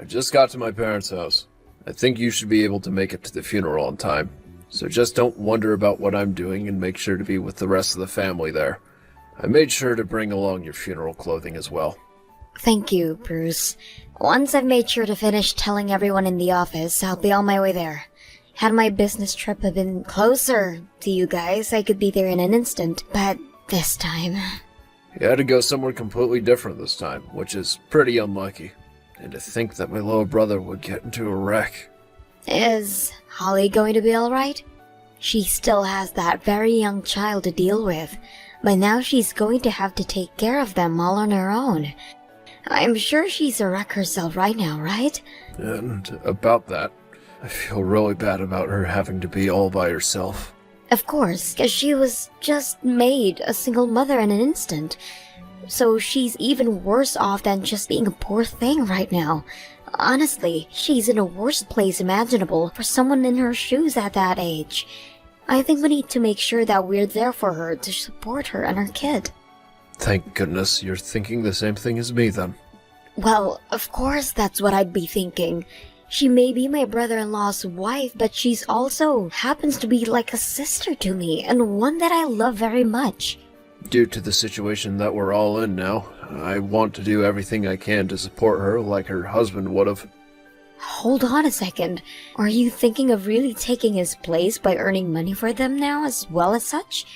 I just got to my parents' house. I think you should be able to make it to the funeral on time. So just don't wonder about what I'm doing and make sure to be with the rest of the family there. I made sure to bring along your funeral clothing as well. Thank you, Bruce. Once I've made sure to finish telling everyone in the office, I'll be on my way there. Had my business trip been closer to you guys, I could be there in an instant, but this time... You had to go somewhere completely different this time, which is pretty unlucky. And to think that my little brother would get into a wreck. Is Holly going to be alright? She still has that very young child to deal with, but now she's going to have to take care of them all on her own. I'm sure she's a wreck herself right now, right? And about that, I feel really bad about her having to be all by herself. Of course, because she was just made a single mother in an instant. So she's even worse off than just being a poor thing right now. Honestly, she's in the worst place imaginable for someone in her shoes at that age. I think we need to make sure that we're there for her to support her and her kid. Thank goodness you're thinking the same thing as me, then. Well, of course that's what I'd be thinking. She may be my brother-in-law's wife, but she's also happens to be like a sister to me, and one that I love very much. Due to the situation that we're all in now, I want to do everything I can to support her like her husband would have. Hold on a second. Are you thinking of really taking his place by earning money for them now as well as such?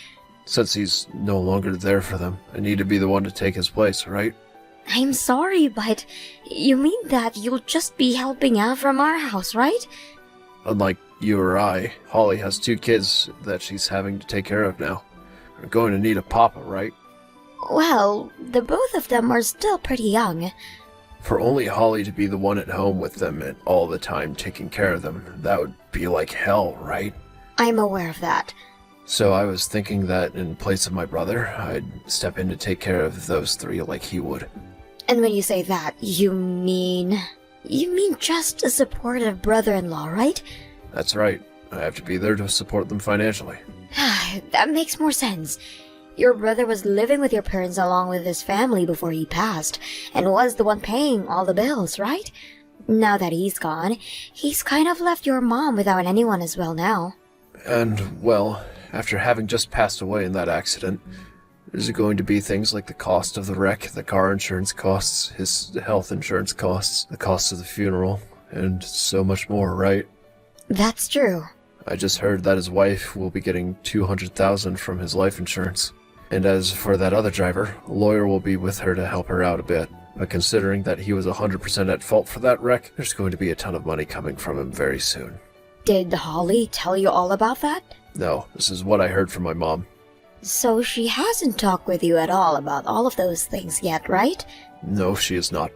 Since he's no longer there for them, I need to be the one to take his place, right? I'm sorry, but you mean that you'll just be helping out from our house, right? Unlike you or I, Holly has 2 kids that she's having to take care of now. We're going to need a papa, right? Well, the both of them are still pretty young. For only Holly to be the one at home with them and all the time taking care of them, that would be like hell, right? I'm aware of that. So I was thinking that in place of my brother, I'd step in to take care of those 3 like he would. And when you say that, you mean just a supportive brother-in-law, right? That's right. I have to be there to support them financially. That makes more sense. Your brother was living with your parents along with his family before he passed, and was the one paying all the bills, right? Now that he's gone, he's kind of left your mom without anyone as well now. And, well, after having just passed away in that accident, there's going to be things like the cost of the wreck, the car insurance costs, his health insurance costs, the cost of the funeral, and so much more, right? That's true. I just heard that his wife will be getting $200,000 from his life insurance. And as for that other driver, a lawyer will be with her to help her out a bit. But considering that he was 100% at fault for that wreck, there's going to be a ton of money coming from him very soon. Did Holly tell you all about that? No, this is what I heard from my mom. So she hasn't talked with you at all about all of those things yet, right? No, she is not.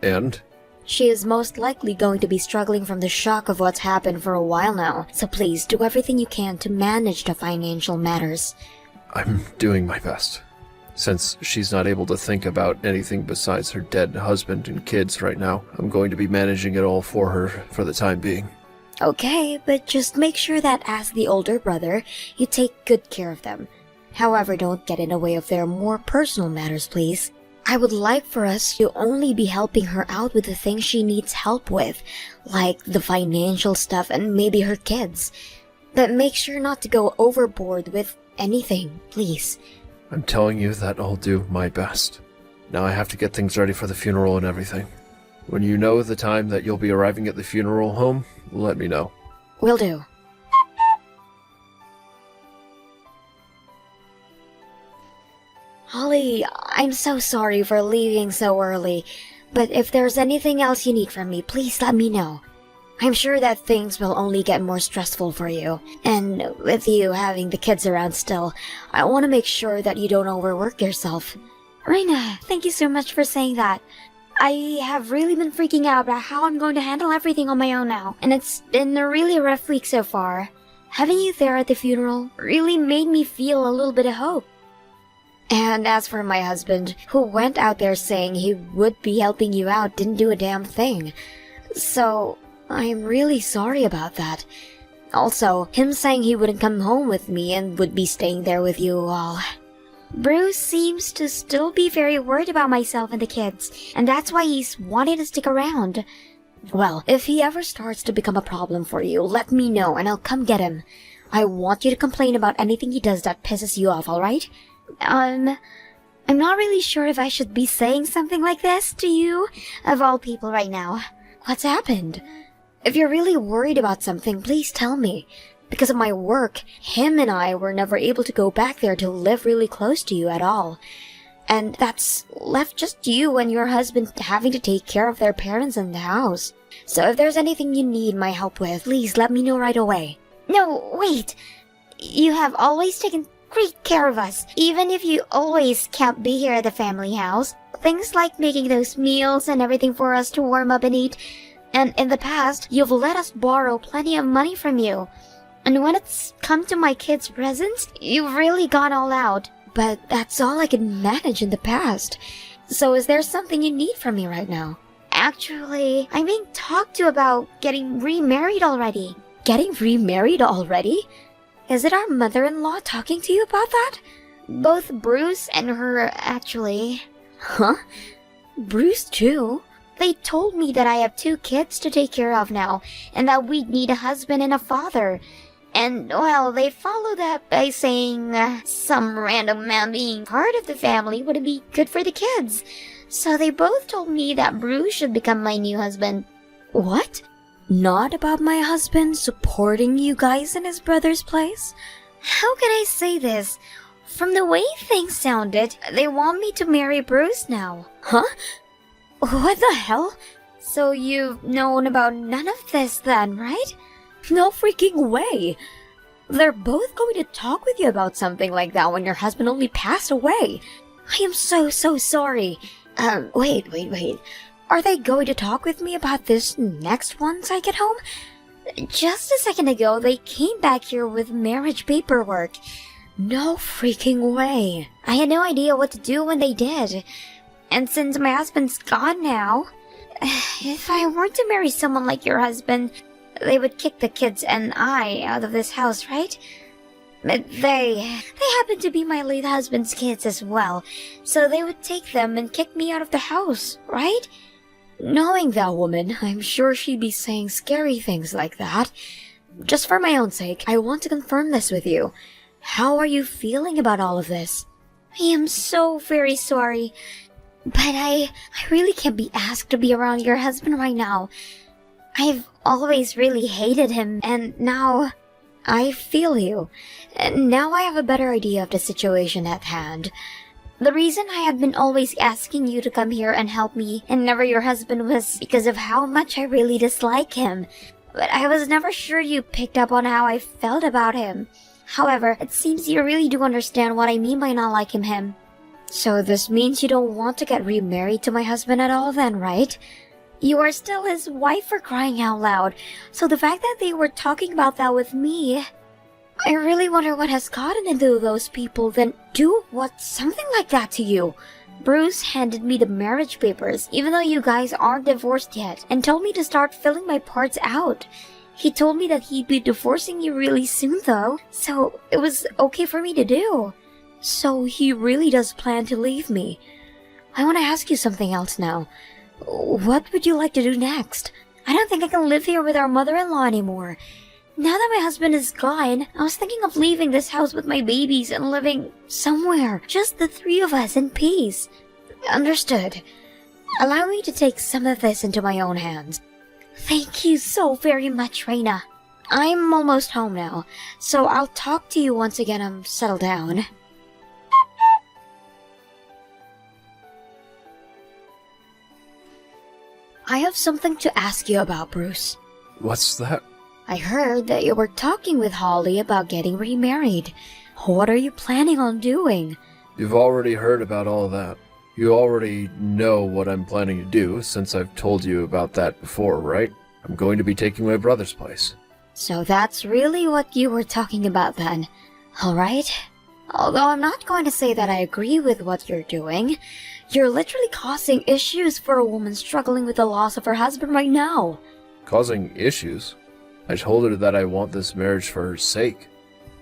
And? She is most likely going to be struggling from the shock of what's happened for a while now, so please do everything you can to manage the financial matters. I'm doing my best. Since she's not able to think about anything besides her dead husband and kids right now, I'm going to be managing it all for her for the time being. Okay, but just make sure that as the older brother, you take good care of them. However, don't get in the way of their more personal matters, please. I would like for us to only be helping her out with the things she needs help with, like the financial stuff and maybe her kids. But make sure not to go overboard with anything, please. I'm telling you that I'll do my best. Now I have to get things ready for the funeral and everything. When you know the time that you'll be arriving at the funeral home, let me know. Will do. Holly, I'm so sorry for leaving so early, but if there's anything else you need from me, please let me know. I'm sure that things will only get more stressful for you, and with you having the kids around still, I want to make sure that you don't overwork yourself. Reina, thank you so much for saying that. I have really been freaking out about how I'm going to handle everything on my own now, and it's been a really rough week so far. Having you there at the funeral really made me feel a little bit of hope. And as for my husband, who went out there saying he would be helping you out, didn't do a damn thing. So, I'm really sorry about that. Also, him saying he wouldn't come home with me and would be staying there with you all. Bruce seems to still be very worried about myself and the kids, and that's why he's wanting to stick around. Well, if he ever starts to become a problem for you, let me know and I'll come get him. I want you to complain about anything he does that pisses you off, alright? I'm not really sure if I should be saying something like this to you, of all people right now. What's happened? If you're really worried about something, please tell me. Because of my work, him and I were never able to go back there to live really close to you at all. And that's left just you and your husband having to take care of their parents in the house. So if there's anything you need my help with, please let me know right away. No, wait. You have always taken great care of us, even if you always can't be here at the family house. Things like making those meals and everything for us to warm up and eat. And in the past, you've let us borrow plenty of money from you. And when it's come to my kids' presents, you've really gone all out. But that's all I could manage in the past. So is there something you need from me right now? Actually, I'm being talked to about getting remarried already. Getting remarried already? Is it our mother-in-law talking to you about that? Both Bruce and her, actually. Huh? Bruce too? They told me that I have 2 kids to take care of now, and that we'd need a husband and a father. And, well, they followed up by saying some random man being part of the family would be good for the kids. So they both told me that Bruce should become my new husband. What? Not about my husband supporting you guys in his brother's place? How can I say this? From the way things sounded, they want me to marry Bruce now. Huh? What the hell? So you've known about none of this then, right? No freaking way! They're both going to talk with you about something like that when your husband only passed away. I am so sorry. Wait. Are they going to talk with me about this next once I get home? Just a second ago, they came back here with marriage paperwork. No freaking way. I had no idea what to do when they did. And since my husband's gone now, if I were to marry someone like your husband, they would kick the kids and I out of this house, right? But they happen to be my late husband's kids as well, so they would take them and kick me out of the house, right? Knowing that woman, I'm sure she'd be saying scary things like that. Just for my own sake, I want to confirm this with you. How are you feeling about all of this? I am so very sorry, but I really can't be asked to be around your husband right now. I've always really hated him, and now I feel you. And now I have a better idea of the situation at hand. The reason I have been always asking you to come here and help me and never your husband was because of how much I really dislike him. But I was never sure you picked up on how I felt about him. However, it seems you really do understand what I mean by not liking him. So this means you don't want to get remarried to my husband at all then, right? You are still his wife for crying out loud, so the fact that they were talking about that with me, I really wonder what has gotten into those people then do something like that to you. Bruce handed me the marriage papers, even though you guys aren't divorced yet, and told me to start filling my parts out. He told me that he'd be divorcing you really soon though, so it was okay for me to do. So he really does plan to leave me. I want to ask you something else now. What would you like to do next? I don't think I can live here with our mother-in-law anymore. Now that my husband is gone, I was thinking of leaving this house with my babies and living somewhere, just the 3 of us in peace. Understood. Allow me to take some of this into my own hands. Thank you so very much, Reina. I'm almost home now, so I'll talk to you once again I'm settled down. I have something to ask you about, Bruce. What's that? I heard that you were talking with Holly about getting remarried. What are you planning on doing? You've already heard about all that. You already know what I'm planning to do, since I've told you about that before, right? I'm going to be taking my brother's place. So that's really what you were talking about then. Alright. Although I'm not going to say that I agree with what you're doing. You're literally causing issues for a woman struggling with the loss of her husband right now. Causing issues? I told her that I want this marriage for her sake.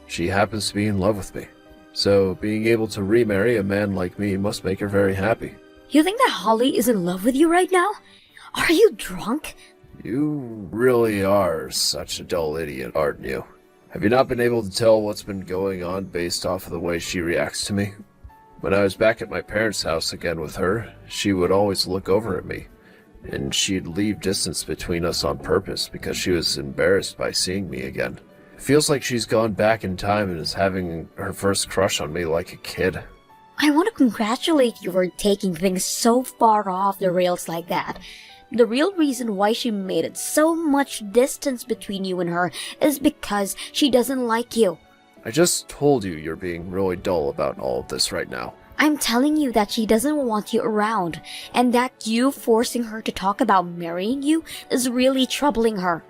She happens to be in love with me. So being able to remarry a man like me must make her very happy. You think that Holly is in love with you right now? Are you drunk? You really are such a dull idiot, aren't you? Have you not been able to tell what's been going on based off of the way she reacts to me? When I was back at my parents' house again with her, she would always look over at me, and she'd leave distance between us on purpose because she was embarrassed by seeing me again. It feels like she's gone back in time and is having her first crush on me like a kid. I want to congratulate you for taking things so far off the rails like that. The real reason why she made it so much distance between you and her is because she doesn't like you. I just told you you're being really dull about all of this right now. I'm telling you that she doesn't want you around, and that you forcing her to talk about marrying you is really troubling her.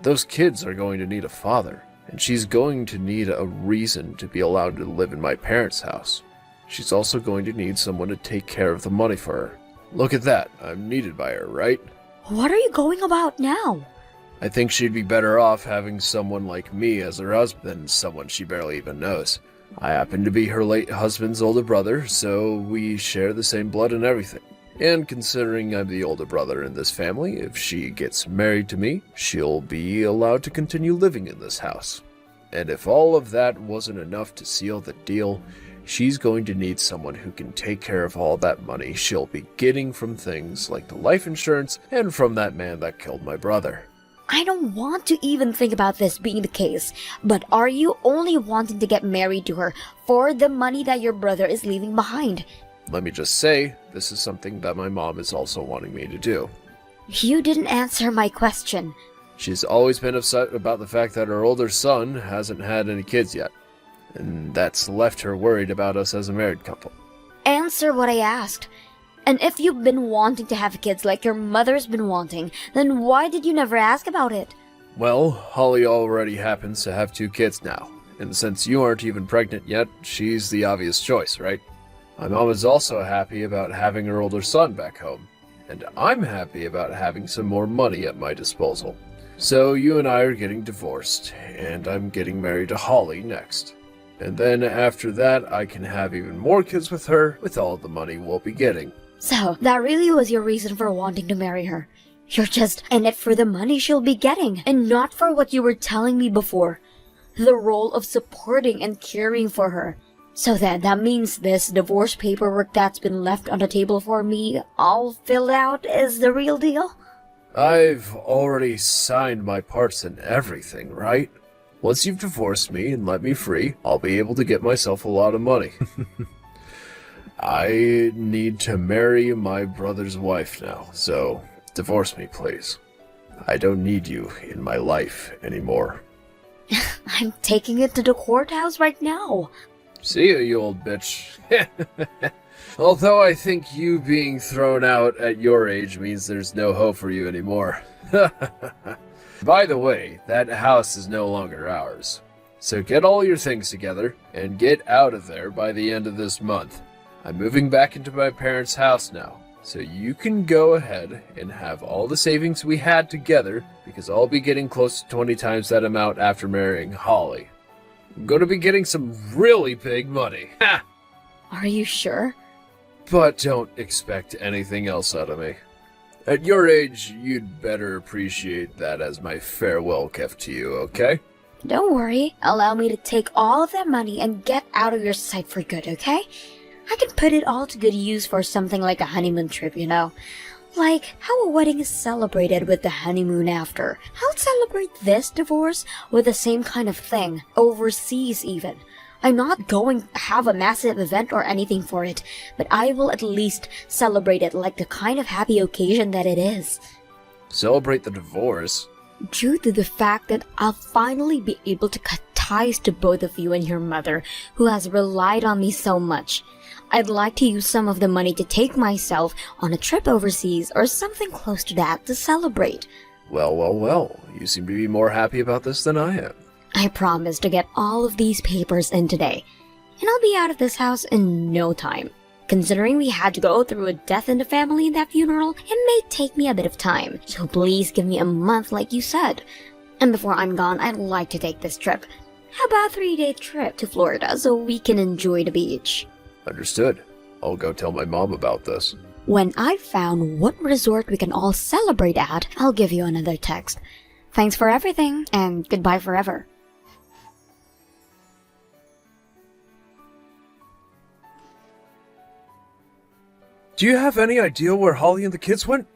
Those kids are going to need a father, and she's going to need a reason to be allowed to live in my parents' house. She's also going to need someone to take care of the money for her. Look at that, I'm needed by her, right? What are you going about now? I think she'd be better off having someone like me as her husband than someone she barely even knows. I happen to be her late husband's older brother, so we share the same blood and everything. And considering I'm the older brother in this family, if she gets married to me, she'll be allowed to continue living in this house. And if all of that wasn't enough to seal the deal, she's going to need someone who can take care of all that money she'll be getting from things like the life insurance and from that man that killed my brother. I don't want to even think about this being the case, but are you only wanting to get married to her for the money that your brother is leaving behind? Let me just say, this is something that my mom is also wanting me to do. You didn't answer my question. She's always been upset about the fact that her older son hasn't had any kids yet, and that's left her worried about us as a married couple. Answer what I asked. And if you've been wanting to have kids like your mother's been wanting, then why did you never ask about it? Well, Holly already happens to have 2 kids now, and since you aren't even pregnant yet, she's the obvious choice, right? My mom is also happy about having her older son back home, and I'm happy about having some more money at my disposal. So you and I are getting divorced, and I'm getting married to Holly next. And then after that, I can have even more kids with her with all the money we'll be getting. So, that really was your reason for wanting to marry her. You're just in it for the money she'll be getting, and not for what you were telling me before. The role of supporting and caring for her. So then, that means this divorce paperwork that's been left on the table for me, all filled out, is the real deal? I've already signed my parts and everything, right? Once you've divorced me and let me free, I'll be able to get myself a lot of money. I need to marry my brother's wife now, so divorce me, please. I don't need you in my life anymore. I'm taking it to the courthouse right now. See ya, you old bitch. Although I think you being thrown out at your age means there's no hope for you anymore. By the way, that house is no longer ours. So get all your things together and get out of there by the end of this month. I'm moving back into my parents' house now, so you can go ahead and have all the savings we had together because I'll be getting close to 20 times that amount after marrying Holly. I'm going to be getting some really big money. Ha! Are you sure? But don't expect anything else out of me. At your age, you'd better appreciate that as my farewell gift to you, okay? Don't worry. Allow me to take all of that money and get out of your sight for good, okay? I can put it all to good use for something like a honeymoon trip, you know? Like how a wedding is celebrated with the honeymoon after. I'll celebrate this divorce with the same kind of thing, overseas even. I'm not going to have a massive event or anything for it, but I will at least celebrate it like the kind of happy occasion that it is. Celebrate the divorce? Due to the fact that I'll finally be able to cut ties to both of you and your mother, who has relied on me so much. I'd like to use some of the money to take myself on a trip overseas or something close to that to celebrate. Well, you seem to be more happy about this than I am. I promise to get all of these papers in today, and I'll be out of this house in no time. Considering we had to go through a death in the family in that funeral, it may take me a bit of time, so please give me a month like you said. And before I'm gone, I'd like to take this trip. How about a 3-day trip to Florida so we can enjoy the beach? Understood. I'll go tell my mom about this. When I've found what resort we can all celebrate at, I'll give you another text. Thanks for everything, and goodbye forever. Do you have any idea where Holly and the kids went?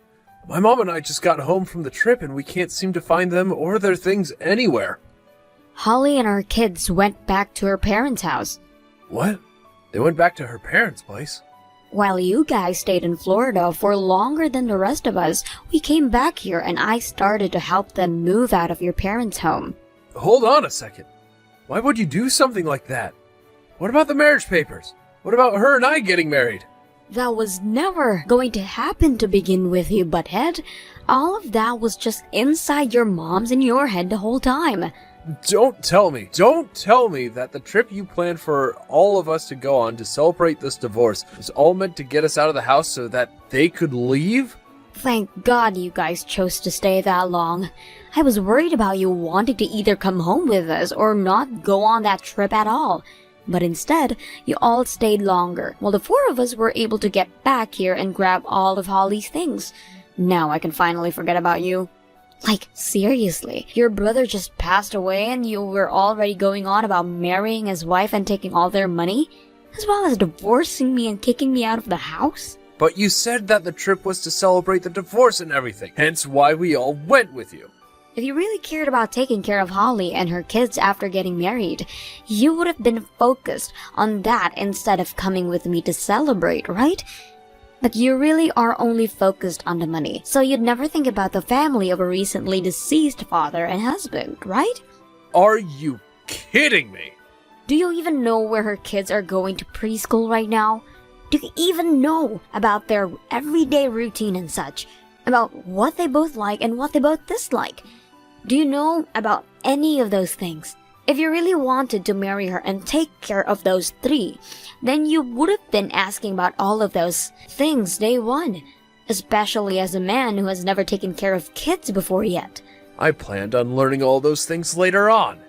My mom and I just got home from the trip and we can't seem to find them or their things anywhere. Holly and her kids went back to her parents' house. What? They went back to her parents' place? While you guys stayed in Florida for longer than the rest of us, we came back here and I started to help them move out of your parents' home. Hold on a second. Why would you do something like that? What about the marriage papers? What about her and I getting married? That was never going to happen to begin with, you butthead. All of that was just inside your mom's and your head the whole time. Don't tell me that the trip you planned for all of us to go on to celebrate this divorce was all meant to get us out of the house so that they could leave? Thank God you guys chose to stay that long. I was worried about you wanting to either come home with us or not go on that trip at all. But instead, you all stayed longer, while the four of us were able to get back here and grab all of Holly's things. Now I can finally forget about you. Like, seriously, your brother just passed away and you were already going on about marrying his wife and taking all their money? As well as divorcing me and kicking me out of the house? But you said that the trip was to celebrate the divorce and everything, hence why we all went with you. If you really cared about taking care of Holly and her kids after getting married, you would have been focused on that instead of coming with me to celebrate, right? But you really are only focused on the money, so you'd never think about the family of a recently deceased father and husband, right? Are you kidding me? Do you even know where her kids are going to preschool right now? Do you even know about their everyday routine and such? About what they both like and what they both dislike? Do you know about any of those things? If you really wanted to marry her and take care of those three, then you would have been asking about all of those things day one, especially as a man who has never taken care of kids before yet. I planned on learning all those things later on.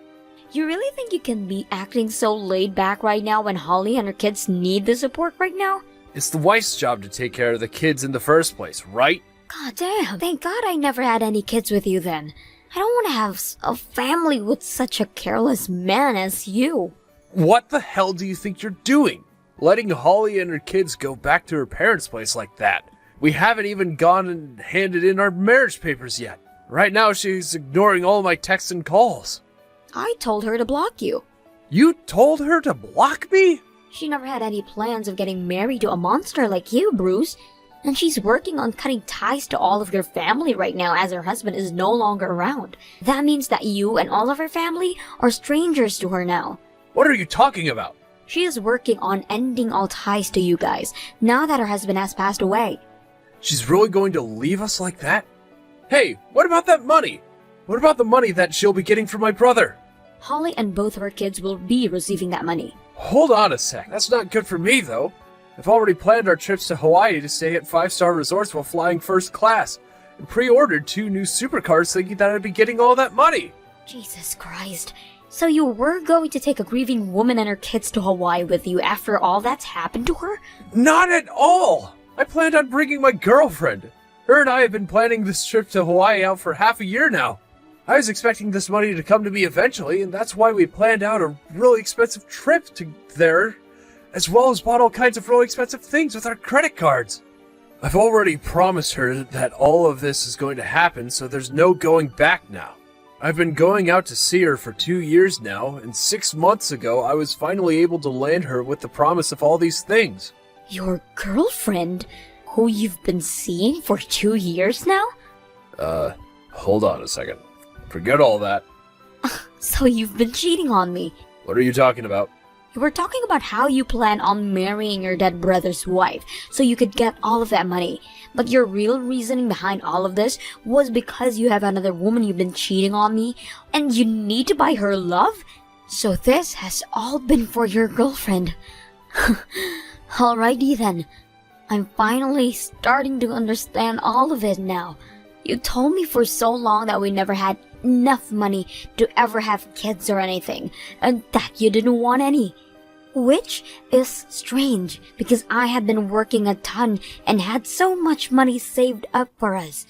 You really think you can be acting so laid back right now when Holly and her kids need the support right now? It's the wife's job to take care of the kids in the first place, right? God damn, thank God I never had any kids with you then. I don't want to have a family with such a careless man as you. What the hell do you think you're doing? Letting Holly and her kids go back to her parents' place like that. We haven't even gone and handed in our marriage papers yet. Right now she's ignoring all my texts and calls. I told her to block you. You told her to block me? She never had any plans of getting married to a monster like you, Bruce. And she's working on cutting ties to all of your family right now as her husband is no longer around. That means that you and all of her family are strangers to her now. What are you talking about? She is working on ending all ties to you guys, now that her husband has passed away. She's really going to leave us like that? Hey, what about that money? What about the money that she'll be getting from my brother? Holly and both of her kids will be receiving that money. Hold on a sec, that's not good for me though. I've already planned our trips to Hawaii to stay at 5-star resorts while flying first class, and pre-ordered 2 new supercars thinking that I'd be getting all that money. Jesus Christ. So you were going to take a grieving woman and her kids to Hawaii with you after all that's happened to her? Not at all! I planned on bringing my girlfriend. Her and I have been planning this trip to Hawaii out for half a year now. I was expecting this money to come to me eventually, and that's why we planned out a really expensive trip to there, as well as bought all kinds of really expensive things with our credit cards. I've already promised her that all of this is going to happen, so there's no going back now. I've been going out to see her for 2 years now, and 6 months ago I was finally able to land her with the promise of all these things. Your girlfriend, who you've been seeing for 2 years now? Hold on a second. Forget all that. So you've been cheating on me. What are you talking about? You were talking about how you plan on marrying your dead brother's wife so you could get all of that money. But your real reasoning behind all of this was because you have another woman you've been cheating on me and you need to buy her love? So this has all been for your girlfriend. Alrighty then. I'm finally starting to understand all of it now. You told me for so long that we never had enough money to ever have kids or anything, and that you didn't want any. Which is strange, because I had been working a ton and had so much money saved up for us.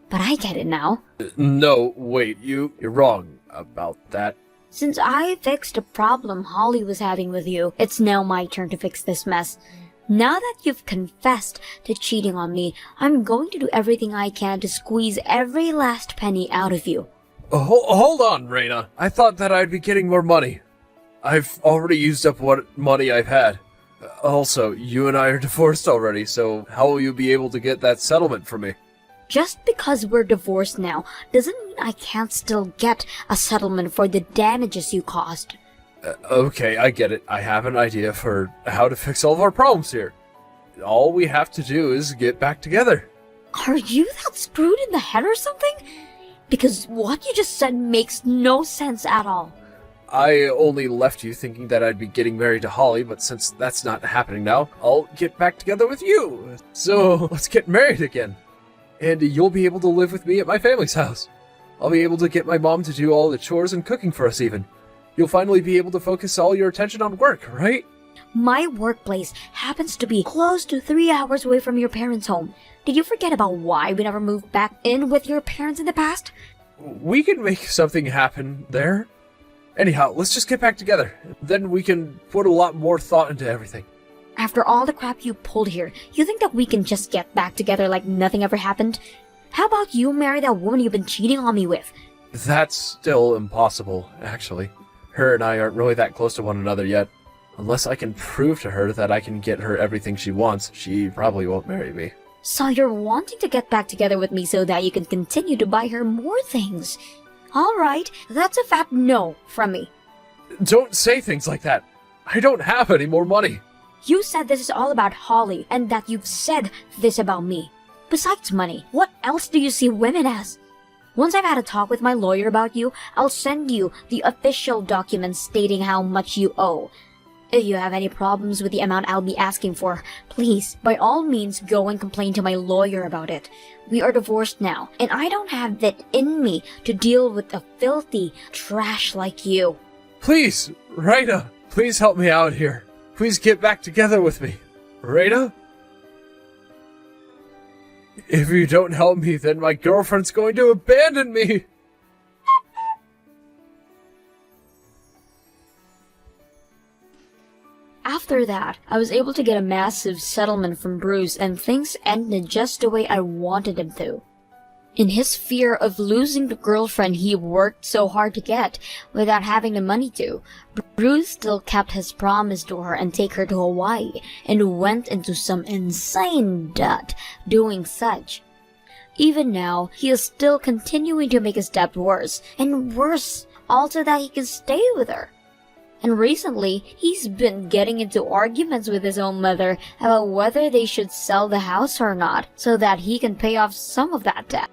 But I get it now. No, wait, you're wrong about that. Since I fixed the problem Holly was having with you, it's now my turn to fix this mess. Now that you've confessed to cheating on me, I'm going to do everything I can to squeeze every last penny out of you. Hold on, Reina. I thought that I'd be getting more money. I've already used up what money I've had. Also, you and I are divorced already, so how will you be able to get that settlement from me? Just because we're divorced now doesn't mean I can't still get a settlement for the damages you caused. Okay, I get it. I have an idea for how to fix all of our problems here. All we have to do is get back together. Are you that screwed in the head or something? Because what you just said makes no sense at all. I only left you thinking that I'd be getting married to Holly, but since that's not happening now, I'll get back together with you. So let's get married again. And you'll be able to live with me at my family's house. I'll be able to get my mom to do all the chores and cooking for us even. You'll finally be able to focus all your attention on work, right? My workplace happens to be close to 3 hours away from your parents' home. Did you forget about why we never moved back in with your parents in the past? We can make something happen there. Anyhow, let's just get back together. Then we can put a lot more thought into everything. After all the crap you pulled here, you think that we can just get back together like nothing ever happened? How about you marry that woman you've been cheating on me with? That's still impossible, actually. Her and I aren't really that close to one another yet. Unless I can prove to her that I can get her everything she wants, she probably won't marry me. So you're wanting to get back together with me so that you can continue to buy her more things. Alright, that's a fat no from me. Don't say things like that. I don't have any more money. You said this is all about Holly, and that you've said this about me. Besides money, what else do you see women as? Once I've had a talk with my lawyer about you, I'll send you the official documents stating how much you owe. If you have any problems with the amount I'll be asking for, please, by all means, go and complain to my lawyer about it. We are divorced now, and I don't have it in me to deal with a filthy trash like you. Please, Raina, please help me out here. Please get back together with me. Raina? If you don't help me, then my girlfriend's going to abandon me. After that, I was able to get a massive settlement from Bruce, and things ended just the way I wanted them to. In his fear of losing the girlfriend he worked so hard to get without having the money to, Bruce still kept his promise to her and take her to Hawaii, and went into some insane debt doing such. Even now, he is still continuing to make his debt worse, and worse, also that he can stay with her. And recently, he's been getting into arguments with his own mother about whether they should sell the house or not, so that he can pay off some of that debt.